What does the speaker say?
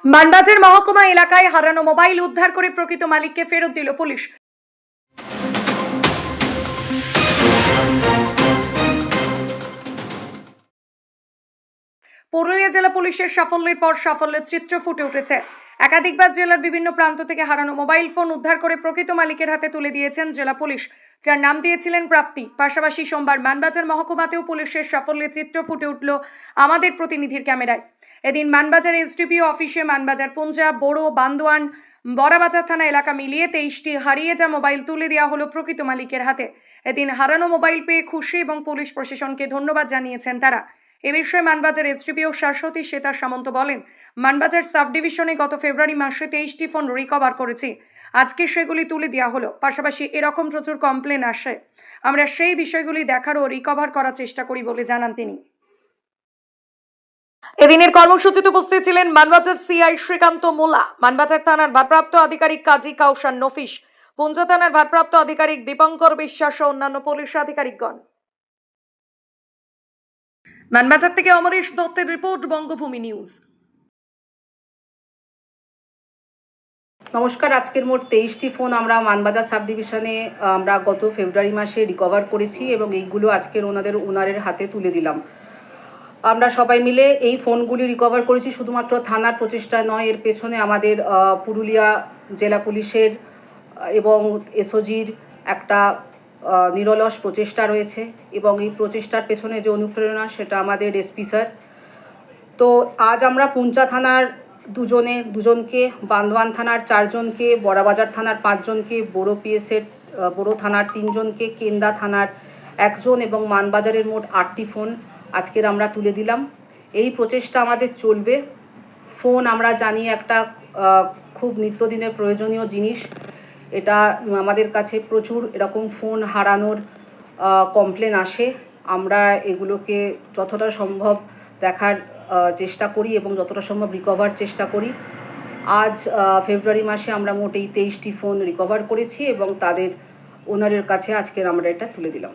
মানবাজার মহকুমা এলাকায় হারানো মোবাইল উদ্ধার করে প্রকৃত মালিককে ফেরত দিল পুলিশ। পুরুলিয়া জেলা পুলিশের সাফল্যের পর সাফল্যের চিত্র ফুটে উঠেছে। একাধিকবার জেলার বিভিন্ন প্রান্ত থেকে হারানো মোবাইল ফোন উদ্ধার করে প্রকৃত মালিকের হাতে তুলে দিয়েছেন জেলা পুলিশ, যার নাম দিয়েছিলেন প্রাপ্তি। পাশাপাশি সোমবার মানবাজার মহকুমাতেও পুলিশের সাফল্যের চিত্র ফুটে উঠল আমাদের প্রতিনিধির ক্যামেরায়। এদিন মানবাজার এসডিপিও অফিসে মানবাজার পুঞ্জা, বড়ো, বান্দোয়ান, বড়াবাজার থানা এলাকা মিলিয়ে 23টি হারিয়ে যাওয়া মোবাইল তুলে দেওয়া হলো প্রকৃত মালিকের হাতে। এদিন হারানো মোবাইল পেয়ে খুশি এবং পুলিশ প্রশাসনকে ধন্যবাদ জানিয়েছেন তারা। এ বিষয়ে মানবাজার এসডিপিও শাশ্বতী শ্বেতা সামন্ত বলেন, মানবাজার সাব ডিভিশনে গত ফেব্রুয়ারি মাসে 23টি ফোন রিকভার করেছি। আজকে সেগুলি তুলে দেওয়া হলো। পাশাপাশি এরকম প্রচুর কমপ্লেন আসে, আমরা সেই বিষয়গুলি দেখার ও রিকভার করার চেষ্টা করি বলে জানান তিনি। এদিনের কর্মসূচিতে উপস্থিত ছিলেন মানবাজার সিআই শ্রীকান্ত মোলা, মানবাজার থানার ভারপ্রাপ্ত আধিকারিক কাজী কাউসার নফিস, পুঞ্জা থানার ভারপ্রাপ্ত আধিকারিক দীপঙ্কর বিশ্বাস ও অন্যান্য পুলিশ আধিকারিকগণ। মানবাজার থেকে অমরেশ দত্তের রিপোর্ট, বঙ্গভূমি নিউজ। নমস্কার। আজকের মোট 23টি ফোন আমরা মানবাজার সাব ডিভিশনে আমরা গত ফেব্রুয়ারি মাসে রিকভার করেছি এবং এইগুলো আজকের ওনারের হাতে তুলে দিলাম। আমরা সবাই মিলে এই ফোনগুলি রিকভার করেছি, শুধুমাত্র থানার প্রচেষ্টা নয়, এর পেছনে আমাদের পুরুলিয়া জেলা পুলিশের এবং এসওজির একটা নিরলস প্রচেষ্টা রয়েছে এবং এই প্রচেষ্টার পেছনে যে অনুপ্রেরণা সেটা আমাদের এসপি স্যার। তো আজ আমরা পুঞ্চা থানার দুজনকে, বান্দোয়ান থানার 4 জনকে, বড়াবাজার থানার 5 জনকে, বড়ো পিএসের বড়ো থানার 3 জনকে, কেন্দা থানার 1 জন এবং মানবাজারের মোট 8টি ফোন আজকের আমরা তুলে দিলাম। এই প্রচেষ্টা আমাদের চলবে। ফোন আমরা জানি একটা খুব নিত্যদিনের প্রয়োজনীয় জিনিস। এটা আমাদের কাছে প্রচুর এরকম ফোন হারানোর কমপ্লেন আসে। আমরা এগুলোকে যতটা সম্ভব দেখার চেষ্টা করি এবং যতটা সম্ভব রিকভার চেষ্টা করি। আজ ফেব্রুয়ারি মাসে আমরা মোট এই 23টি ফোন রিকভার করেছি এবং তাদের ওনারের কাছে আজকের আমরা এটা তুলে দিলাম।